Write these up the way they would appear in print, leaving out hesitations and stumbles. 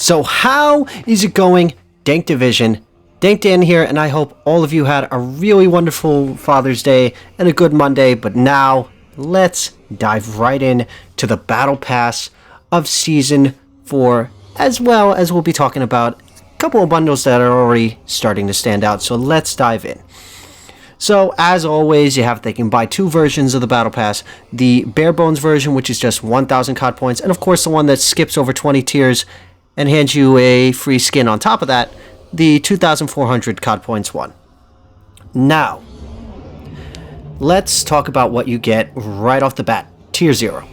So how is it going, Dank Division? Dank Dan here, and I hope all of you had a really wonderful Father's Day and a good Monday. But now, let's dive right in to the Battle Pass of Season 4, as well as we'll be talking about a couple of bundles that are already starting to stand out. So let's dive in. So, as always, they can buy two versions of the Battle Pass. The bare bones version, which is just 1,000 COD points, and of course the one that skips over 20 tiers and hands you a free skin on top of that, the 2,400 COD points one. Now, let's talk about what you get right off the bat. Tier 0.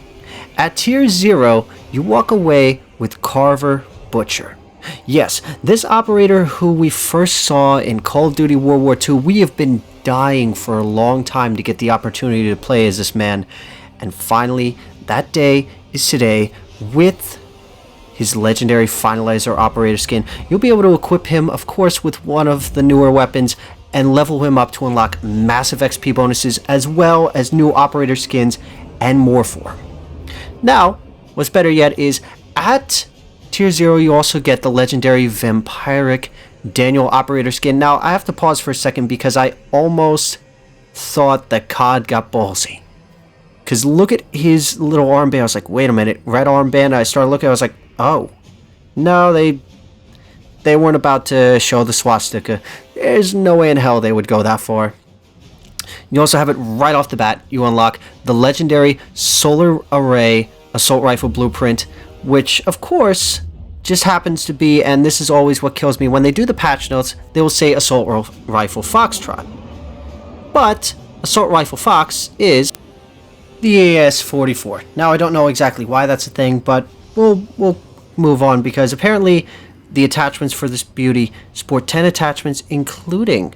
At Tier 0, you walk away with Carver Butcher. Yes, this operator who we first saw in Call of Duty World War II, we have been dying for a long time to get the opportunity to play as this man. And finally, that day is today with his legendary Finalizer operator skin. You'll be able to equip him, of course, with one of the newer weapons and level him up to unlock massive XP bonuses as well as new operator skins and more for him. Now, what's better yet is at Tier 0 you also get the legendary Vampiric Daniel operator skin. Now, I have to pause for a second because I almost thought that COD got ballsy. Because look at his little armband. I was like, wait a minute, red armband. I started looking, I was like, oh. No, they weren't about to show the swastika. There's no way in hell they would go that far. You also have it right off the bat. You unlock the legendary Solar Array Assault Rifle Blueprint, which, of course, just happens to be, and this is always what kills me, when they do the patch notes, they will say Assault Rifle Foxtrot. But Assault Rifle Fox is the AS-44. Now, I don't know exactly why that's a thing, but we'll move on, because apparently the attachments for this beauty sport 10 attachments, including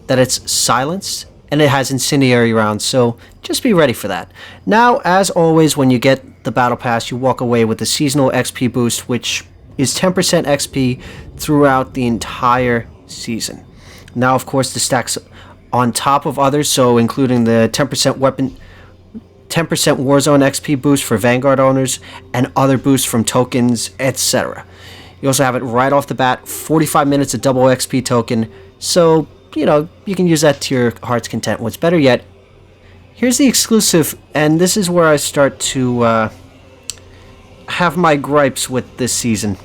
that it's silenced and it has incendiary rounds, so just be ready for that. Now, as always, when you get the Battle Pass, you walk away with the Seasonal XP Boost, which is 10% XP throughout the entire season. Now, of course, this stacks on top of others, so including the 10% weapon, 10% Warzone XP boost for Vanguard owners, and other boosts from tokens, etc. You also have it right off the bat, 45 minutes of double XP token, so, you can use that to your heart's content. What's better yet, here's the exclusive, and this is where I start to have my gripes with this season.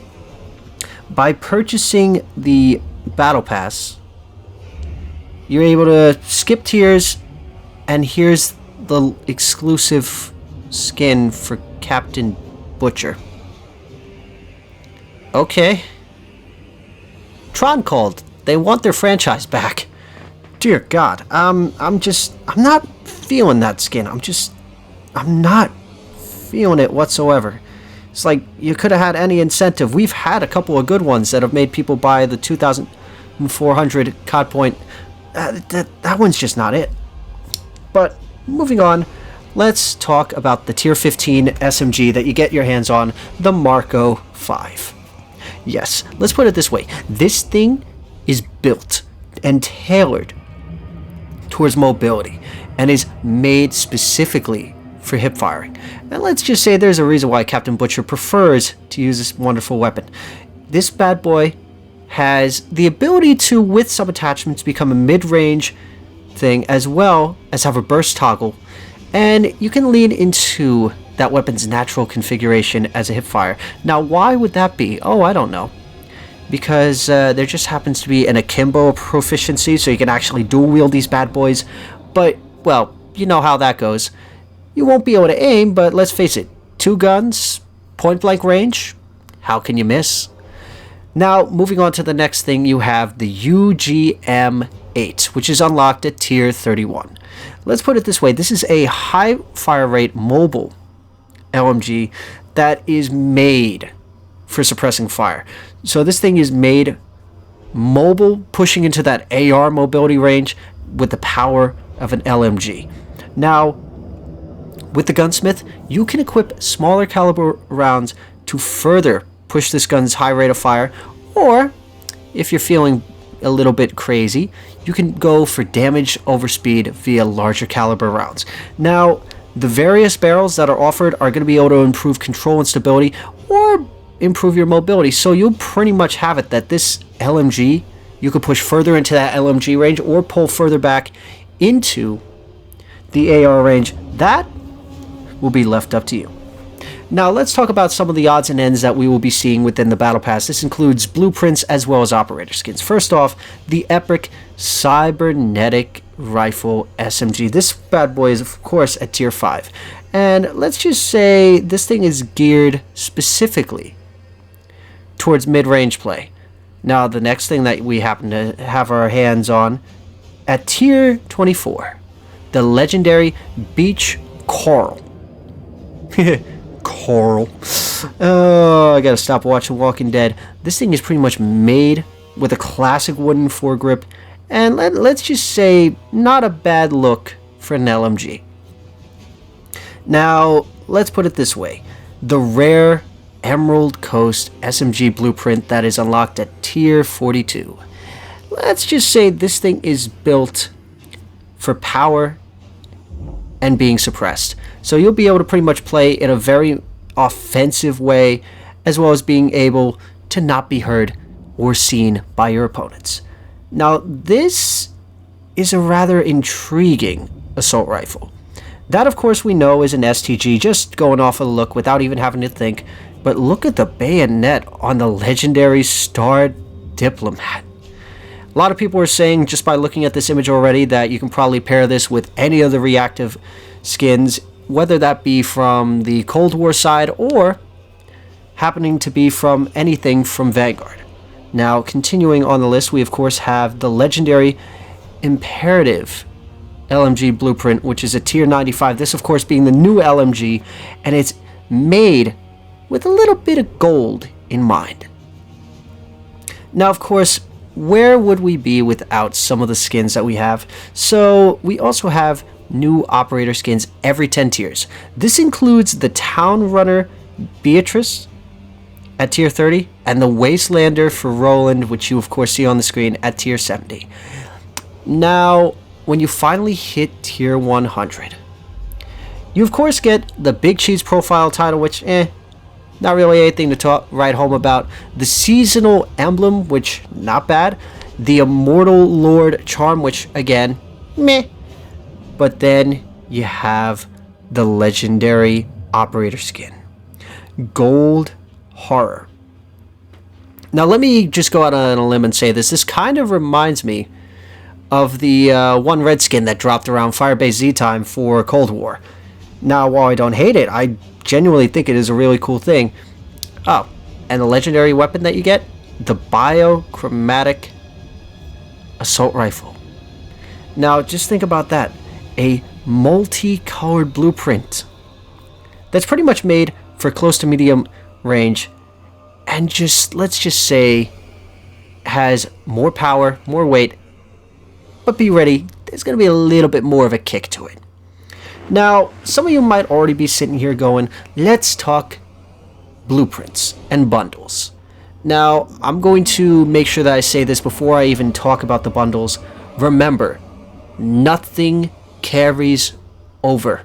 By purchasing the Battle Pass, you're able to skip tiers, and here's the exclusive skin for Captain Butcher. Okay. Tron called. They want their franchise back. Dear God, I'm not feeling that skin. I'm not feeling it whatsoever. It's like you could have had any incentive. We've had a couple of good ones that have made people buy the 2,400 COD point. That one's just not it. But moving on, let's talk about the Tier 15 SMG that you get your hands on, the Marco 5. Yes, let's put it this way. This thing is built and tailored towards mobility and is made specifically for hip firing. And let's just say there's a reason why Captain Butcher prefers to use this wonderful weapon. This bad boy has the ability to, with some attachments, become a mid-range thing as well as have a burst toggle, and you can lean into that weapon's natural configuration as a hip fire. Now, why would that be? Oh, I don't know. Because there just happens to be an akimbo proficiency, so you can actually dual wield these bad boys. But, well, you know how that goes. You won't be able to aim, but let's face it, two guns, point blank range, how can you miss? Now, moving on to the next thing, you have the UGM8, which is unlocked at Tier 31. Let's put it this way, this is a high fire rate mobile LMG that is made for suppressing fire. So this thing is made mobile, pushing into that AR mobility range with the power of an LMG. Now, with the gunsmith, you can equip smaller caliber rounds to further push this gun's high rate of fire, or if you're feeling a little bit crazy, you can go for damage over speed via larger caliber rounds. Now, the various barrels that are offered are going to be able to improve control and stability, or improve your mobility. So you'll pretty much have it that this LMG, you could push further into that LMG range or pull further back into the AR range. That will be left up to you. Now let's talk about some of the odds and ends that we will be seeing within the Battle Pass. This includes blueprints as well as operator skins. First off, the epic cybernetic rifle SMG. This bad boy is of course at tier 5. And let's just say this thing is geared specifically towards mid-range play. Now the next thing that we happen to have our hands on at tier 24, the legendary Beach Coral. Coral. Oh, I gotta stop watching Walking Dead. This thing is pretty much made with a classic wooden foregrip, and let's just say not a bad look for an LMG. Now, let's put it this way. The rare Emerald Coast SMG blueprint that is unlocked at tier 42. Let's just say this thing is built for power and being suppressed. So you'll be able to pretty much play in a very offensive way, as well as being able to not be heard or seen by your opponents. Now, this is a rather intriguing assault rifle. That, of course, we know is an STG, just going off of the look without even having to think. But look at the bayonet on the legendary Star Diplomat. A lot of people are saying, just by looking at this image already, that you can probably pair this with any of the reactive skins, whether that be from the Cold War side or happening to be from anything from Vanguard. Now, continuing on the list, we of course have the legendary Imperative LMG blueprint, which is a tier 95. This, of course, being the new LMG, and it's made with a little bit of gold in mind. Now, of course, where would we be without some of the skins that we have? So we also have new operator skins every 10 tiers. This includes the Town Runner Beatrice at tier 30 and the Wastelander for Roland, which you of course see on the screen, at tier 70. Now, when you finally hit tier 100, you of course get the Big Cheese profile title, which not really anything to write home about. The Seasonal Emblem, which not bad. The Immortal Lord Charm, which again, meh. But then you have the legendary operator skin, Gold Horror. Now let me just go out on a limb and say this. This kind of reminds me of the one red skin that dropped around Firebase Z time for Cold War. Now, while I don't hate it, I genuinely think it is a really cool thing. Oh, and the legendary weapon that you get, the Biochromatic Assault Rifle. Now, just think about that. A multicolored blueprint that's pretty much made for close to medium range, and just, let's just say, has more power, more weight, but be ready, there's going to be a little bit more of a kick to it. Now, some of you might already be sitting here going, let's talk blueprints and bundles. Now, I'm going to make sure that I say this before I even talk about the bundles. Remember, nothing carries over.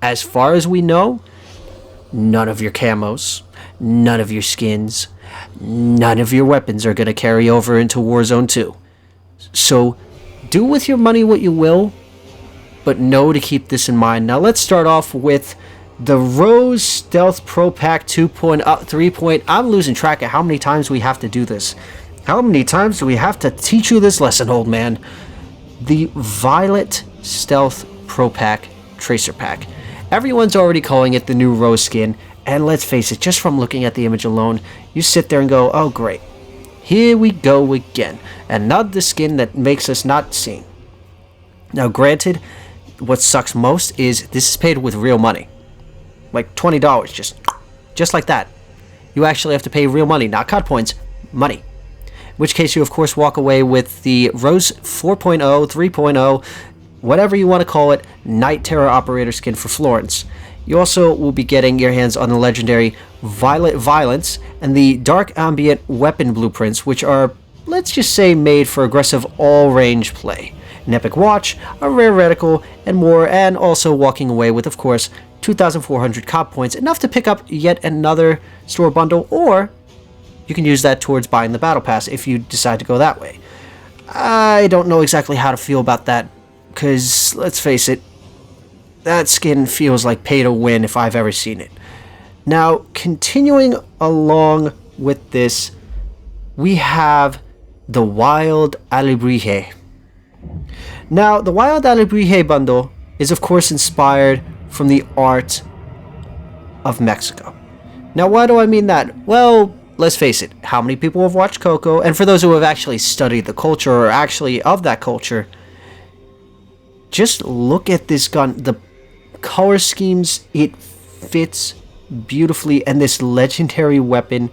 As far as we know, none of your camos, none of your skins, none of your weapons are going to carry over into Warzone 2. So, do with your money what you will, but know to keep this in mind. Now let's start off with the Rose Stealth Pro Pack 2.3. I'm losing track of how many times we have to do this. How many times do we have to teach you this lesson, old man? The Violet Stealth Pro Pack Tracer Pack. Everyone's already calling it the new Rose skin, and let's face it, just from looking at the image alone, you sit there and go, oh great, here we go again. Another skin that makes us not sing. Now granted, what sucks most is this is paid with real money. Like $20, just like that. You actually have to pay real money, not COD points, money. In which case you of course walk away with the Rose 4.0, 3.0, whatever you want to call it, Night Terror Operator skin for Florence. You also will be getting your hands on the legendary Violet Violence and the Dark Ambient Weapon blueprints, which are, let's just say, made for aggressive all-range play. an epic watch, a rare reticle, and more, and also walking away with, of course, 2,400 comp points, enough to pick up yet another store bundle, or you can use that towards buying the battle pass if you decide to go that way. I don't know exactly how to feel about that, because let's face it, that skin feels like pay to win if I've ever seen it. Now, continuing along with this, we have the Wild Alebrije. Now, the Wild Alebrije bundle is of course inspired from the art of Mexico. Now, why do I mean that? Well, let's face it, how many people have watched Coco? And for those who have actually studied the culture, or actually of that culture, just look at this gun. The color schemes, it fits beautifully, and this legendary weapon,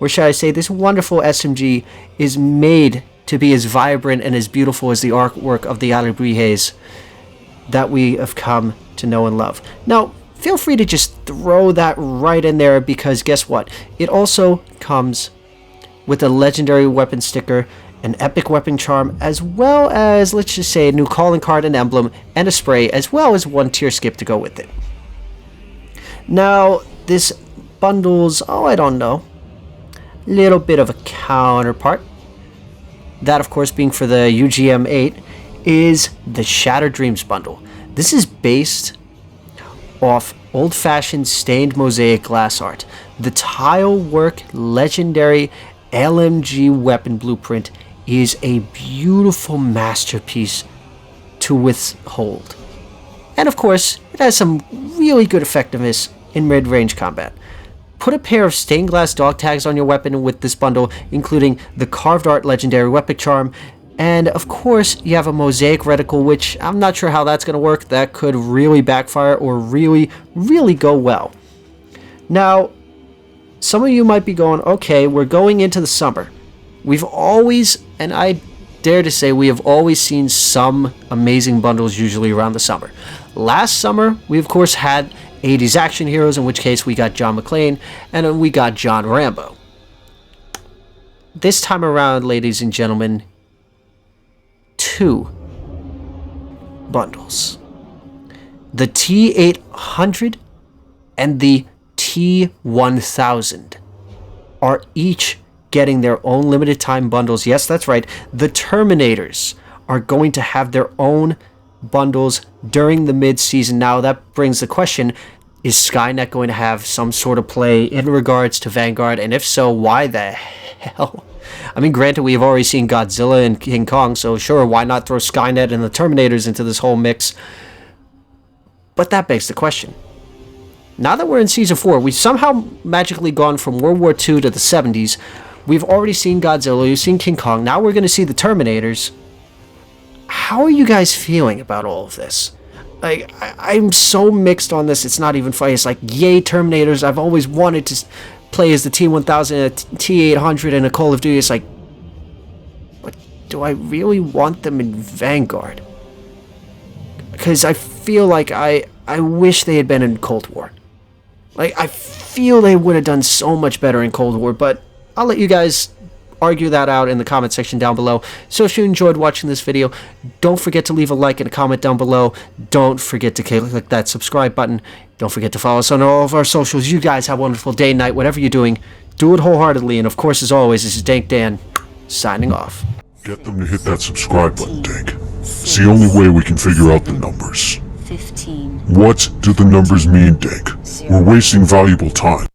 or should I say this wonderful SMG, is made to be as vibrant and as beautiful as the artwork of the Alebrijes that we have come to know and love. Now, feel free to just throw that right in there, because guess what? It also comes with a legendary weapon sticker, an epic weapon charm, as well as, let's just say, a new calling card and emblem, and a spray, as well as one tier skip to go with it. Now, this bundles, I don't know, little bit of a counterpart. That, of course, being for the UGM8, is the Shattered Dreams bundle. This is based off old-fashioned stained mosaic glass art. The tile work legendary LMG weapon blueprint is a beautiful masterpiece to withhold. And of course, it has some really good effectiveness in mid-range combat. Put a pair of stained glass dog tags on your weapon with this bundle, including the carved art legendary weapon charm, and of course you have a mosaic reticle, which I'm not sure how that's going to work. That could really backfire or really go well. Now, some of you might be going, okay, we're going into the summer. We've always, and I dare to say we have always seen some amazing bundles usually around the summer. Last summer, we of course had 80s action heroes, in which case we got John McClane, and then we got John Rambo. This time around, ladies and gentlemen, 2 bundles. The T800 and the T1000 are each getting their own limited time bundles. Yes, that's right. The Terminators are going to have their own bundles during the mid-season. Now, that brings the question, is Skynet going to have some sort of play in regards to Vanguard? And if so, why the hell? I mean, granted, we have already seen Godzilla and King Kong, so sure, why not throw Skynet and the Terminators into this whole mix? But that begs the question. Now that we're in Season 4, we've somehow magically gone from World War II to the 70s. We've already seen Godzilla, we've seen King Kong, now we're going to see the Terminators. How are you guys feeling about all of this? Like, I'm so mixed on this, it's not even funny. It's like, yay, Terminators, I've always wanted to play as the T1000 and a T800 in a Call of Duty. It's like, but do I really want them in Vanguard? Because I feel like I wish they had been in Cold War. Like, I feel they would have done so much better in Cold War, but I'll let you guys argue that out in the comment section down below. So if you enjoyed watching this video, don't forget to leave a like and a comment down below. Don't forget to click that subscribe button. Don't forget to follow us on all of our socials. You guys have a wonderful day, night, whatever you're doing. Do it wholeheartedly. And of course, as always, this is Dank Dan, signing off. Get them to hit that subscribe button, Dank. It's the only way we can figure out the numbers. 15. What do the numbers mean, Dank? We're wasting valuable time.